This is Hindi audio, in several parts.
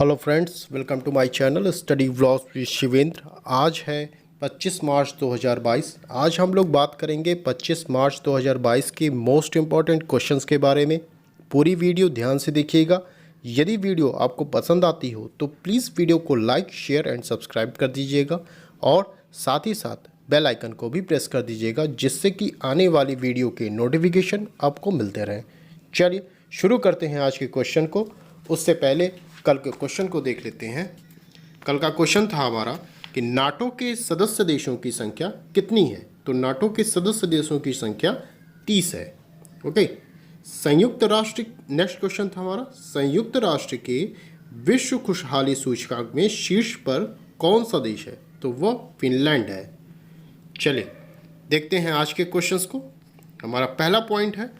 Hello friends, welcome to my channel study vlogs with Shivendra. आज है 25 मार्च 2022। आज हम लोग बात करेंगे 25 मार्च 2022 के मोस्ट इम्पॉर्टेंट क्वेश्चंस के बारे में। पूरी वीडियो ध्यान से देखिएगा। यदि वीडियो आपको पसंद आती हो तो प्लीज़ वीडियो को लाइक, शेयर एंड सब्सक्राइब कर दीजिएगा और साथ ही साथ बेल आइकन को भी प्रेस कर दीजिएगा, जिससे कि आने वाली वीडियो के नोटिफिकेशन आपको मिलते रहें। चलिए शुरू करते हैं आज के क्वेश्चन को। उससे पहले कल के क्वेश्चन को देख लेते हैं। कल का क्वेश्चन था हमारा कि नाटो के सदस्य देशों की संख्या कितनी है। तो नाटो के सदस्य देशों की संख्या 30 है। ओके। संयुक्त राष्ट्र, नेक्स्ट क्वेश्चन था हमारा, संयुक्त राष्ट्र के विश्व खुशहाली सूचकांक में शीर्ष पर कौन सा देश है। तो वह फिनलैंड है। चलिए देखते हैं आज के क्वेश्चंस को। हमारा पहला पॉइंट है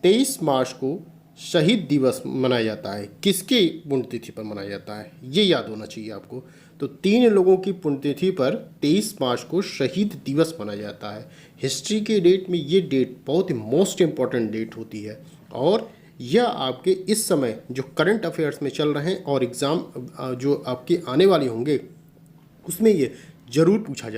23 मार्च को शहीद दिवस मनाया जाता है। किसकी पुण्यतिथि पर मनाया जाता है, ये याद होना चाहिए आपको। तो 3 लोगों की पुण्यतिथि पर 23 मार्च को शहीद दिवस मनाया जाता है। हिस्ट्री के डेट में ये डेट बहुत ही मोस्ट इम्पॉर्टेंट डेट होती है और यह आपके इस समय जो करंट अफेयर्स में चल रहे हैं और एग्ज़ाम जो आपके आने वाले होंगे उसमें ये ज़रूर पूछा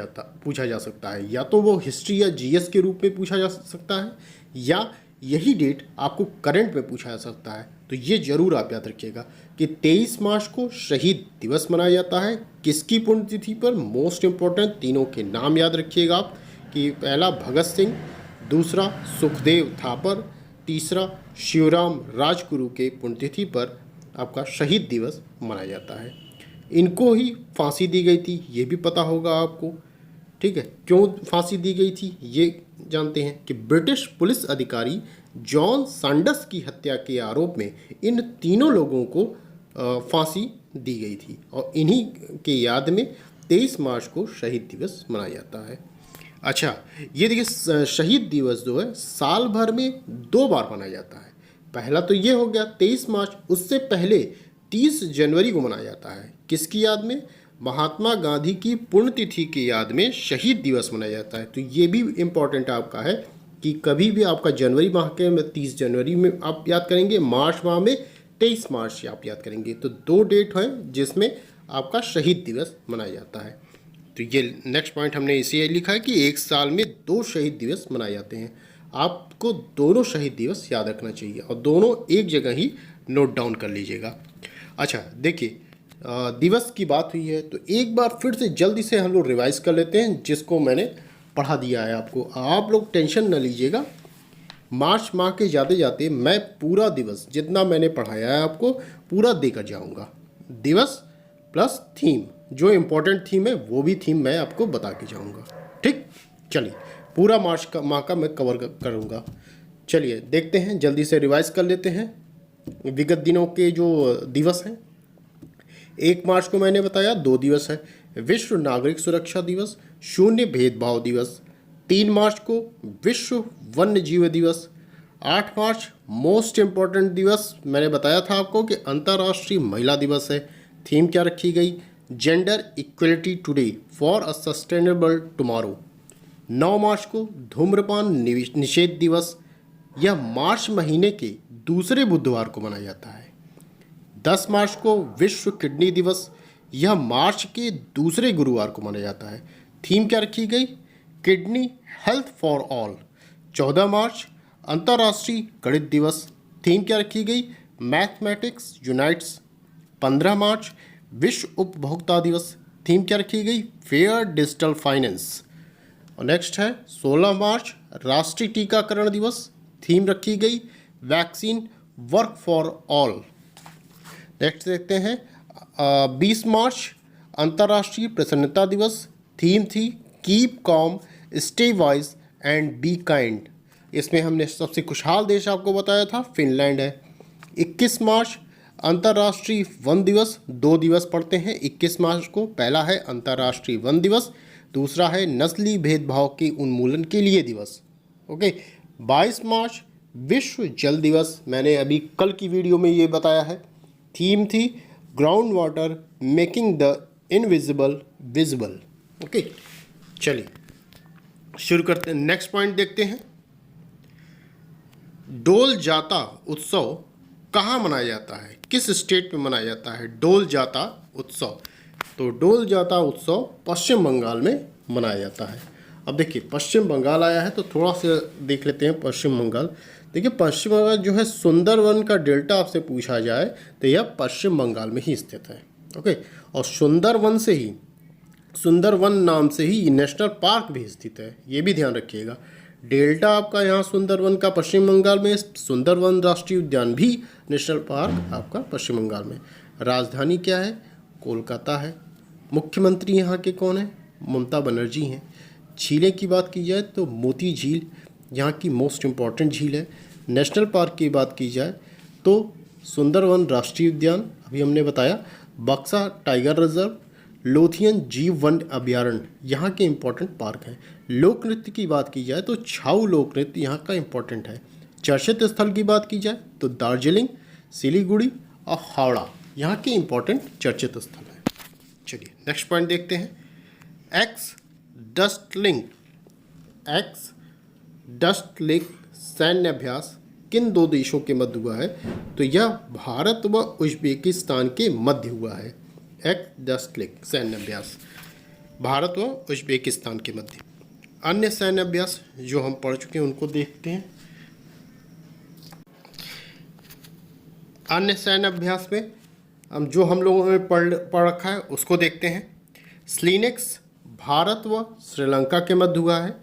जा सकता है। या तो वो हिस्ट्री या जीएस के रूप में पूछा जा सकता है, या यही डेट आपको करंट में पूछा जा सकता है। तो ये ज़रूर आप याद रखिएगा कि 23 मार्च को शहीद दिवस मनाया जाता है। किसकी पुण्यतिथि पर, मोस्ट इम्पोर्टेंट तीनों के नाम याद रखिएगा आप कि पहला भगत सिंह, दूसरा सुखदेव थापर, तीसरा शिवराम राजगुरु के पुण्यतिथि पर आपका शहीद दिवस मनाया जाता है। इनको ही फांसी दी गई थी, ये भी पता होगा आपको। ठीक है, क्यों फांसी दी गई थी ये जानते हैं कि ब्रिटिश पुलिस अधिकारी जॉन सैंडर्स की हत्या के आरोप में इन तीनों लोगों को फांसी दी गई थी और इन्हीं के याद में 23 मार्च को शहीद दिवस मनाया जाता है। अच्छा, ये देखिए शहीद दिवस जो है साल भर में 2 बार मनाया जाता है। पहला तो ये हो गया 23 मार्च, उससे पहले 30 जनवरी को मनाया जाता है। किसकी याद में? महात्मा गांधी की पुण्यतिथि की याद में शहीद दिवस मनाया जाता है। तो ये भी इम्पॉर्टेंट आपका है कि कभी भी आपका जनवरी माह के में 30 जनवरी में आप याद करेंगे, मार्च माह में 23 मार्च से आप याद करेंगे। तो 2 डेट हैं जिसमें आपका शहीद दिवस मनाया जाता है। तो ये नेक्स्ट पॉइंट हमने इसे लिखा है कि एक साल में 2 शहीद दिवस मनाए जाते हैं। आपको दोनों शहीद दिवस याद रखना चाहिए और दोनों एक जगह ही नोट डाउन कर लीजिएगा। अच्छा देखिए, दिवस की बात हुई है तो एक बार फिर से जल्दी से हम लोग रिवाइज कर लेते हैं जिसको मैंने पढ़ा दिया है आपको। आप लोग टेंशन न लीजिएगा, मार्च माह के जाते जाते मैं पूरा दिवस जितना मैंने पढ़ाया है आपको पूरा देकर जाऊंगा। दिवस प्लस थीम, जो इम्पोर्टेंट थीम है वो भी थीम मैं आपको बता के जाऊंगा। ठीक, चलिए पूरा मार्च का माह का मैं कवर करूँगा। चलिए देखते हैं, जल्दी से रिवाइज कर लेते हैं विगत दिनों के जो दिवस हैं। 1 मार्च को मैंने बताया 2 दिवस है, विश्व नागरिक सुरक्षा दिवस, शून्य भेदभाव दिवस। 3 मार्च को विश्व वन्य जीव दिवस। 8 मार्च मोस्ट इम्पॉर्टेंट दिवस मैंने बताया था आपको कि अंतर्राष्ट्रीय महिला दिवस है। थीम क्या रखी गई? Gender equality today for a sustainable tomorrow. 9 मार्च को धूम्रपान निषेध दिवस, यह मार्च महीने के दूसरे बुधवार को मनाया जाता है। 10 मार्च को विश्व किडनी दिवस, यह मार्च के दूसरे गुरुवार को मनाया जाता है। थीम क्या रखी गई? Kidney health for all. 14 मार्च अंतर्राष्ट्रीय गणित दिवस, थीम क्या रखी गई? Mathematics unites. 15 मार्च विश्व उपभोक्ता दिवस, थीम क्या रखी गई? Fair digital finance. और नेक्स्ट है 16 मार्च राष्ट्रीय टीकाकरण दिवस, थीम रखी गई vaccine work for all. Next देखते हैं 20 मार्च अंतर्राष्ट्रीय प्रसन्नता दिवस, थीम थी keep com stay wise and be kind. इसमें हमने सबसे खुशहाल देश आपको बताया था फिनलैंड है। 21 मार्च अंतर्राष्ट्रीय वन दिवस, 2 दिवस पढ़ते हैं 21 मार्च को। पहला है अंतर्राष्ट्रीय वन दिवस, दूसरा है नस्ली भेदभाव के उन्मूलन के लिए दिवस। ओके। 22 मार्च विश्व जल दिवस, मैंने अभी कल की वीडियो में ये बताया है। थीम थी ground water making the invisible visible. Okay, चलिए शुरू करते हैं। नेक्स्ट पॉइंट देखते हैं। डोल जाता उत्सव कहाँ मनाया जाता है, किस स्टेट में मनाया जाता है डोल जाता उत्सव? तो डोल जाता उत्सव पश्चिम बंगाल में मनाया जाता है। अब देखिए पश्चिम बंगाल आया है तो थोड़ा सा देख लेते हैं पश्चिम बंगाल। देखिए पश्चिम बंगाल जो है सुंदरवन का डेल्टा आपसे पूछा जाए तो यह पश्चिम बंगाल में ही स्थित है। ओके, और सुंदरवन नाम से ही नेशनल पार्क भी स्थित है, ये भी ध्यान रखिएगा। डेल्टा आपका यहाँ सुंदरवन का पश्चिम बंगाल में, सुंदरवन राष्ट्रीय उद्यान भी नेशनल पार्क आपका पश्चिम बंगाल में। राजधानी क्या है? कोलकाता है। मुख्यमंत्री यहाँ के कौन है? ममता बनर्जी हैं। झीलें की बात की जाए तो मोती झील यहाँ की मोस्ट इम्पॉर्टेंट झील है। नेशनल पार्क की बात की जाए तो सुंदरवन राष्ट्रीय उद्यान अभी हमने बताया, बक्सा टाइगर रिजर्व, लोथियन जीव वन अभ्यारण्य यहाँ के इम्पोर्टेंट पार्क हैं। लोक नृत्य की बात की जाए तो छाऊ लोक नृत्य यहाँ का इम्पोर्टेंट है। चर्चित स्थल की बात की जाए तो दार्जिलिंग, सिलीगुड़ी और हावड़ा यहाँ के इम्पोर्टेंट चर्चित स्थल हैं। चलिए नेक्स्ट पॉइंट देखते हैं। एक्स डस्ट लिंक सैन्य अभ्यास किन दो देशों के मध्य हुआ है? तो यह भारत व उज्बेकिस्तान के मध्य हुआ है। एक्स डस्ट लिंक सैन्य अभ्यास भारत व उज्बेकिस्तान के मध्य। अन्य सैन्य अभ्यास जो हम पढ़ चुके हैं उनको देखते हैं। अन्य सैन्य अभ्यास में हम लोगों ने पढ़ रखा है उसको देखते हैं। स्लीनेक्स भारत व श्रीलंका के मध्य हुआ है।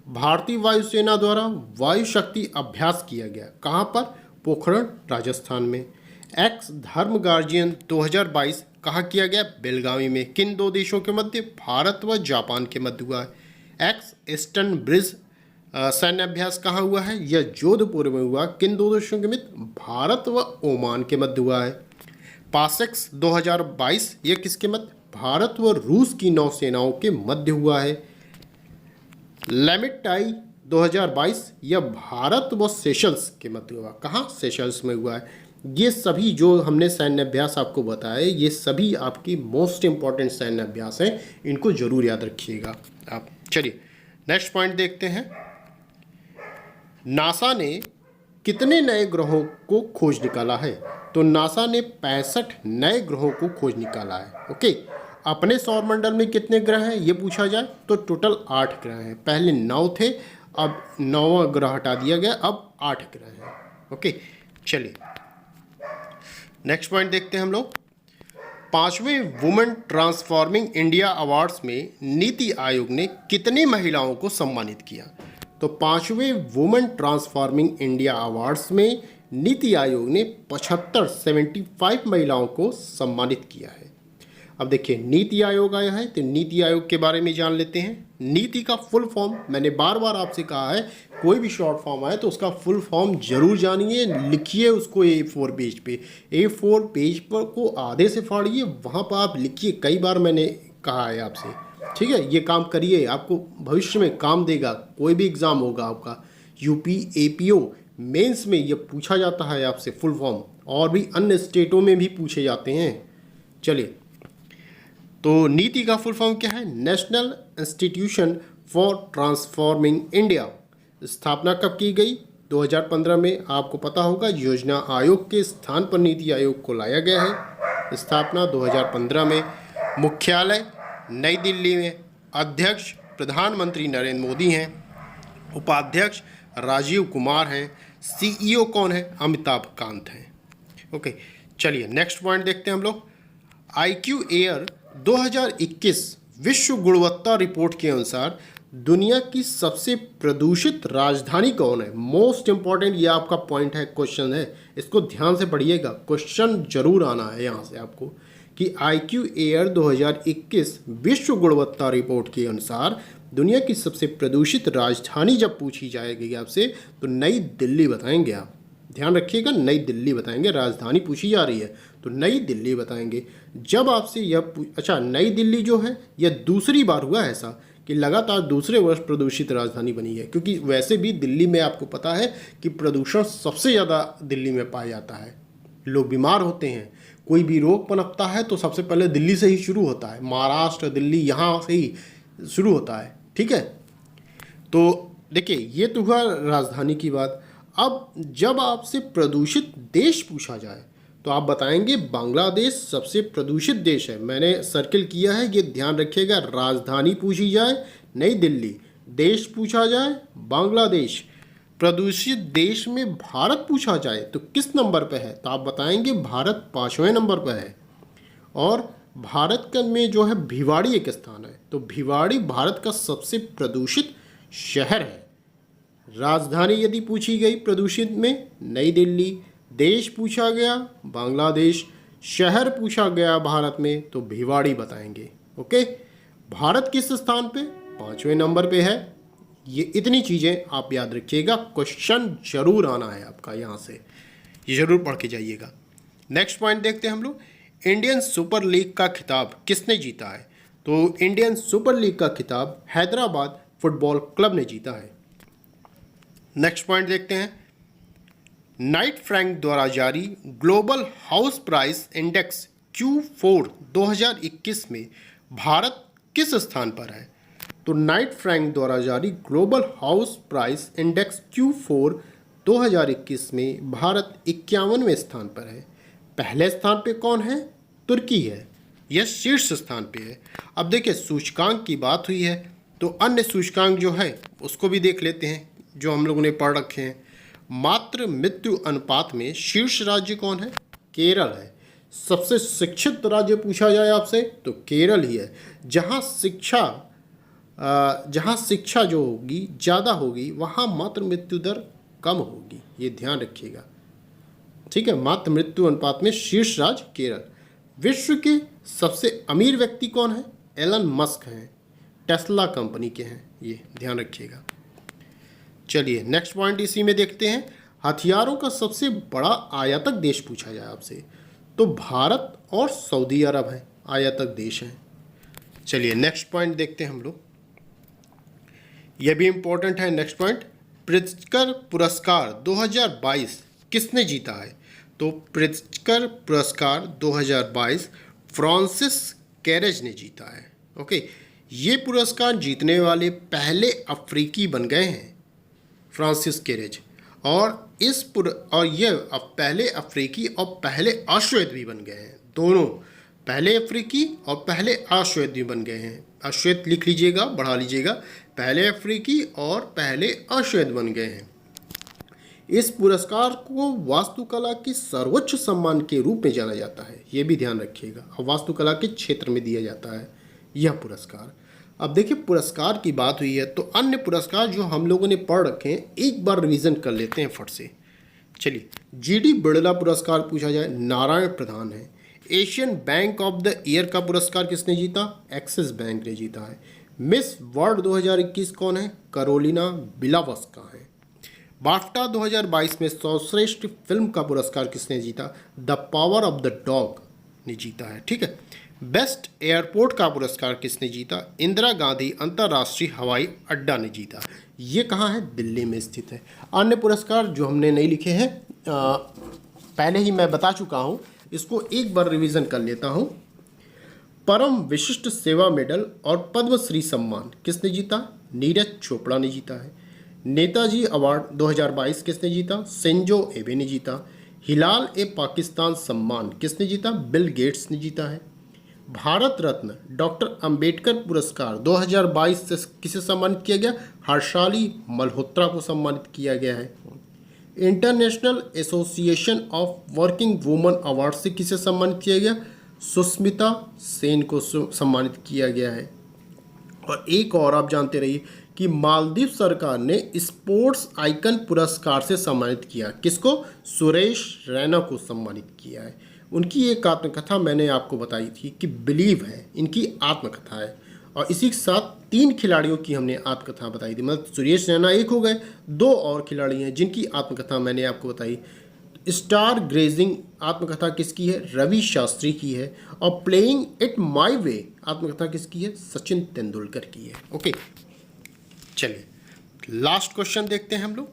भारतीय वायुसेना द्वारा वायु शक्ति अभ्यास किया गया कहाँ पर? पोखरण राजस्थान में। एक्स धर्म गार्जियन 2022 कहाँ किया गया? बेलगावी में। किन दो देशों के मध्य? भारत व जापान के मध्य हुआ है। एक्स ईस्टर्न ब्रिज सैन्य अभ्यास कहाँ हुआ है? यह जोधपुर में हुआ। किन दो देशों के मध्य? भारत व ओमान के मध्य हुआ है। पासेक्स 2022 यह किसके मध्य? भारत व रूस की नौसेनाओं के मध्य हुआ है। लेमिटाई 2022 यह भारत व सेशल्स के मध्य हुआ। कहाँ? सेशल्स में हुआ है। ये सभी जो हमने सैन्य अभ्यास आपको बताए ये सभी आपकी मोस्ट इंपॉर्टेंट सैन्य अभ्यास हैं, इनको जरूर याद रखिएगा आप। चलिए नेक्स्ट पॉइंट देखते हैं। नासा ने कितने नए ग्रहों को खोज निकाला है? तो नासा ने 65 नए ग्रहों को खोज निकाला है। ओके, अपने सौरमंडल में कितने ग्रह हैं ये पूछा जाए तो टोटल 8 ग्रह हैं। पहले 9 थे, अब 9वां ग्रह हटा दिया गया, अब 8 ग्रह हैं। ओके, चलिए नेक्स्ट पॉइंट देखते हैं हम लोग। 5वें वुमेन ट्रांसफॉर्मिंग इंडिया अवार्ड्स में नीति आयोग ने कितनी महिलाओं को सम्मानित किया? तो 5वें वुमेन ट्रांसफॉर्मिंग इंडिया अवार्ड्स में नीति आयोग ने 75 महिलाओं को सम्मानित किया है। अब देखिए नीति आयोग आया है तो नीति आयोग के बारे में जान लेते हैं। नीति का फुल फॉर्म मैंने बार बार आपसे कहा है, कोई भी शॉर्ट फॉर्म आए तो उसका फुल फॉर्म जरूर जानिए, लिखिए उसको A4 पेज पे। A4 पेज पर को आधे से फाड़िए, वहाँ पर आप लिखिए। कई बार मैंने कहा है आपसे, ठीक है, ये काम करिए, आपको भविष्य में काम देगा। कोई भी एग्ज़ाम होगा आपका यूपी APO मेंस में ये पूछा जाता है आपसे फुल फॉर्म, और भी अन्य स्टेटों में भी पूछे जाते हैं। चलिए, तो नीति का फुल फॉर्म क्या है? National institution for transforming India. स्थापना कब की गई? 2015 में। आपको पता होगा योजना आयोग के स्थान पर नीति आयोग को लाया गया है। स्थापना 2015 में। मुख्यालय नई दिल्ली में। अध्यक्ष प्रधानमंत्री नरेंद्र मोदी हैं। उपाध्यक्ष राजीव कुमार हैं। CEO कौन है? अमिताभ कांत हैं। ओके, चलिए नेक्स्ट पॉइंट देखते हैं हम लोग। IQ एयर 2021 विश्व गुणवत्ता रिपोर्ट के अनुसार दुनिया की सबसे प्रदूषित राजधानी कौन है? मोस्ट इंपॉर्टेंट ये आपका पॉइंट है, क्वेश्चन है, इसको ध्यान से पढ़िएगा, क्वेश्चन जरूर आना है यहाँ से आपको कि IQ एयर 2021 विश्व गुणवत्ता रिपोर्ट के अनुसार दुनिया की सबसे प्रदूषित राजधानी जब पूछी जाएगी आपसे तो नई दिल्ली बताएंगे आप। ध्यान रखिएगा, नई दिल्ली बताएंगे। राजधानी पूछी जा रही है तो नई दिल्ली बताएंगे। जब आपसे यह अच्छा, नई दिल्ली जो है यह दूसरी बार हुआ है ऐसा कि लगातार दूसरे वर्ष प्रदूषित राजधानी बनी है, क्योंकि वैसे भी दिल्ली में आपको पता है कि प्रदूषण सबसे ज़्यादा दिल्ली में पाया जाता है। लोग बीमार होते हैं, कोई भी रोग पनपता है तो सबसे पहले दिल्ली से ही शुरू होता है। महाराष्ट्र, दिल्ली, यहाँ से ही शुरू होता है। ठीक है, तो देखिए ये तो हुआ राजधानी की बात। अब जब आपसे प्रदूषित देश पूछा जाए तो आप बताएंगे बांग्लादेश सबसे प्रदूषित देश है। मैंने सर्किल किया है, ये ध्यान रखिएगा। राजधानी पूछी जाए नई दिल्ली, देश पूछा जाए बांग्लादेश, प्रदूषित देश में भारत पूछा जाए तो किस नंबर पे है, तो आप बताएंगे भारत 5वें नंबर पर है। और भारत का में जो है भिवाड़ी एक स्थान है, तो भिवाड़ी भारत का सबसे प्रदूषित शहर है। राजधानी यदि पूछी गई प्रदूषित में नई दिल्ली, देश पूछा गया बांग्लादेश, शहर पूछा गया भारत में तो भिवाड़ी बताएंगे। ओके, भारत किस स्थान पे, 5वें नंबर पे है। ये इतनी चीज़ें आप याद रखिएगा, क्वेश्चन जरूर आना है आपका यहाँ से, ये जरूर पढ़ के जाइएगा। नेक्स्ट पॉइंट देखते हैं हम लोग, इंडियन सुपर लीग का खिताब किसने जीता है, तो इंडियन सुपर लीग का खिताब हैदराबाद फुटबॉल क्लब ने जीता है। नेक्स्ट पॉइंट देखते हैं, नाइट फ्रैंक द्वारा जारी global house price index Q4 2021 में भारत किस स्थान पर है, तो नाइट फ्रैंक द्वारा जारी global house price index Q4 2021 में भारत 51वें स्थान पर है। पहले स्थान पे कौन है, तुर्की है, यह शीर्ष स्थान पे है। अब देखिए सूचकांक की बात हुई है तो अन्य सूचकांक जो है उसको भी देख लेते हैं जो हम लोगों ने पढ़ रखे हैं। मातृ मृत्यु अनुपात में शीर्ष राज्य कौन है, केरल है। सबसे शिक्षित राज्य पूछा जाए आपसे तो केरल ही है। जहाँ शिक्षा जो होगी ज़्यादा होगी वहाँ मातृ मृत्यु दर कम होगी, ये ध्यान रखिएगा। ठीक है, मातृ मृत्यु अनुपात में शीर्ष राज्य केरल। विश्व के सबसे अमीर व्यक्ति कौन है, एलन मस्क हैं, टेस्ला कंपनी के हैं, ये ध्यान रखिएगा। चलिए नेक्स्ट पॉइंट इसी में देखते हैं, हथियारों का सबसे बड़ा आयातक देश पूछा जाए आपसे तो भारत और सऊदी अरब है, आयातक देश हैं। चलिए नेक्स्ट पॉइंट देखते हैं हम लोग, यह भी इम्पोर्टेंट है। नेक्स्ट पॉइंट, प्रित्जकर पुरस्कार 2022 किसने जीता है, तो प्रित्जकर पुरस्कार 2022 फ्रांसिस कैरेज ने जीता है। ओके, ये पुरस्कार जीतने वाले पहले अफ्रीकी बन गए हैं फ्रांसिस कैरेज, और ये अब पहले अफ्रीकी और पहले अश्वेत भी बन गए हैं, दोनों पहले अफ्रीकी और पहले अश्वेत भी बन गए हैं। अश्वेत लिख लीजिएगा, बढ़ा लीजिएगा, पहले अफ्रीकी और पहले अश्वेत बन गए हैं। इस पुरस्कार को वास्तुकला के सर्वोच्च सम्मान के रूप में जाना जाता है, ये भी ध्यान रखिएगा, और वास्तुकला के क्षेत्र में दिया जाता है यह पुरस्कार। अब देखिए पुरस्कार की बात हुई है तो अन्य पुरस्कार जो हम लोगों ने पढ़ रखे हैं एक बार रिवीजन कर लेते हैं फट से। चलिए, GD बिड़ला पुरस्कार पूछा जाए, नारायण प्रधान है। Asian bank of the year का पुरस्कार किसने जीता, एक्सिस बैंक ने जीता है। मिस वर्ल्ड 2021 कौन है, करोलिना बिलावस्का है। बाफ्टा 2022 में सर्वश्रेष्ठ फिल्म का पुरस्कार किसने जीता, the power of the dog ने जीता है। ठीक है, बेस्ट एयरपोर्ट का पुरस्कार किसने जीता, इंदिरा गांधी अंतर्राष्ट्रीय हवाई अड्डा ने जीता। ये कहाँ है, दिल्ली में स्थित है। अन्य पुरस्कार जो हमने नहीं लिखे हैं पहले ही मैं बता चुका हूँ, इसको एक बार रिवीजन कर लेता हूँ। परम विशिष्ट सेवा मेडल और पद्मश्री सम्मान किसने जीता, नीरज चोपड़ा ने जीता है। नेताजी अवार्ड 2022 किसने जीता, शिंजो एबे ने जीता। हिलाल ए पाकिस्तान सम्मान किसने जीता, बिल गेट्स ने जीता है। भारत रत्न डॉक्टर अंबेडकर पुरस्कार 2022 से किसे सम्मानित किया गया, हर्षाली मल्होत्रा को सम्मानित किया गया है। International association of working women award से किसे सम्मानित किया गया, सुस्मिता सेन को सम्मानित किया गया है। और एक और आप जानते रहिए कि मालदीव सरकार ने स्पोर्ट्स आइकन पुरस्कार से सम्मानित किया, किसको, सुरेश रैना को सम्मानित किया है। उनकी एक आत्मकथा मैंने आपको बताई थी कि बिलीव है, इनकी आत्मकथा है। और इसी के साथ 3 खिलाड़ियों की हमने आत्मकथा बताई थी, मतलब सुरेश रैना एक हो गए, 2 और खिलाड़ी हैं जिनकी आत्मकथा मैंने आपको बताई। स्टार ग्रेजिंग आत्मकथा किसकी है, रवि शास्त्री की है। और प्लेइंग इट माई वे आत्मकथा किसकी है, सचिन तेंदुलकर की है। ओके, चलिए लास्ट क्वेश्चन देखते हैं हम लोग।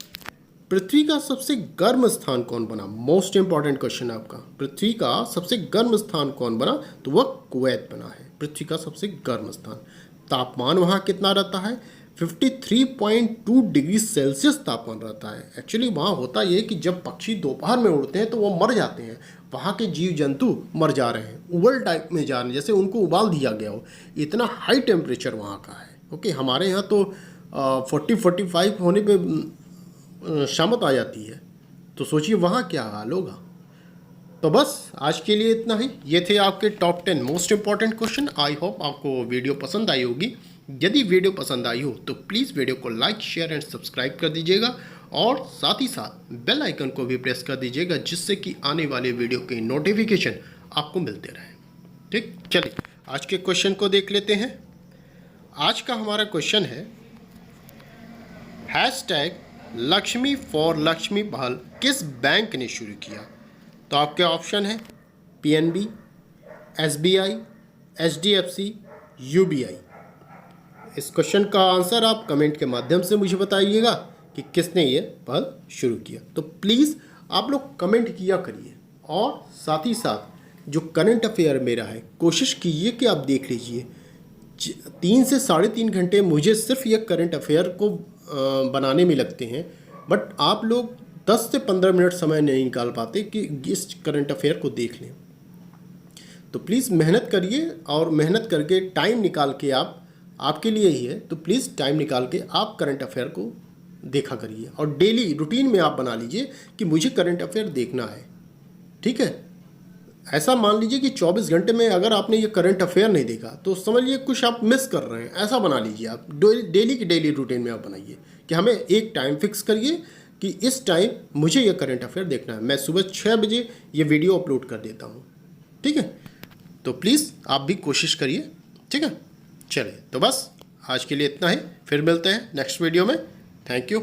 पृथ्वी का सबसे गर्म स्थान कौन बना, मोस्ट इंपॉर्टेंट क्वेश्चन है आपका। पृथ्वी का सबसे गर्म स्थान कौन बना, तो वह कुवैत बना है, पृथ्वी का सबसे गर्म स्थान। तापमान वहाँ कितना रहता है, 53.2 डिग्री सेल्सियस तापमान रहता है। एक्चुअली वहाँ होता ये है कि जब पक्षी दोपहर में उड़ते हैं तो वो मर जाते हैं, वहाँ के जीव जंतु मर जा रहे हैं, उबल टाइप में जा रहे हैं, जैसे उनको उबाल दिया गया हो, इतना हाई टेम्परेचर वहाँ का है। ओके, हमारे यहाँ तो 40-45 होने पे शामत आ जाती है, तो सोचिए वहाँ क्या हाल होगा। तो बस आज के लिए इतना ही। ये थे आपके top 10 most important question. I hope आपको वीडियो पसंद आई होगी। यदि वीडियो पसंद आई हो तो प्लीज़ वीडियो को लाइक, शेयर एंड सब्सक्राइब कर दीजिएगा और साथ ही साथ बेल आइकन को भी प्रेस कर दीजिएगा, जिससे कि आने वाले वीडियो के नोटिफिकेशन आपको मिलते रहें। ठीक, चलिए आज के क्वेश्चन को देख लेते हैं। आज का हमारा क्वेश्चन है, #लक्ष्मी फॉर लक्ष्मी पहल किस बैंक ने शुरू किया? तो आपके ऑप्शन है PNB, SBI, HDFC, UBI। इस क्वेश्चन का आंसर आप कमेंट के माध्यम से मुझे बताइएगा कि किसने ये पहल शुरू किया। तो प्लीज़ आप लोग कमेंट किया करिए और साथ ही साथ जो करंट अफेयर मेरा है, कोशिश कीजिए कि आप देख लीजिए। 3 से 3.5 घंटे मुझे सिर्फ ये करंट अफेयर को बनाने में लगते हैं, बट आप लोग 10 से 15 मिनट समय नहीं निकाल पाते कि इस करंट अफेयर को देख लें। तो प्लीज़ मेहनत करिए और मेहनत करके टाइम निकाल के आपके लिए ही है, तो प्लीज़ टाइम निकाल के आप करंट अफेयर को देखा करिए और डेली रूटीन में आप बना लीजिए कि मुझे करंट अफेयर देखना है। ठीक है, ऐसा मान लीजिए कि 24 घंटे में अगर आपने ये करंट अफेयर नहीं देखा तो समझ लीजिए कुछ आप मिस कर रहे हैं। ऐसा बना लीजिए आप, डेली की डेली रूटीन में आप बनाइए कि हमें एक टाइम फिक्स करिए कि इस टाइम मुझे ये करंट अफेयर देखना है। मैं सुबह 6 बजे ये वीडियो अपलोड कर देता हूँ। ठीक है, तो प्लीज़ आप भी कोशिश करिए। ठीक है, चलिए तो बस आज के लिए इतना ही, फिर मिलते हैं नेक्स्ट वीडियो में। Thank you.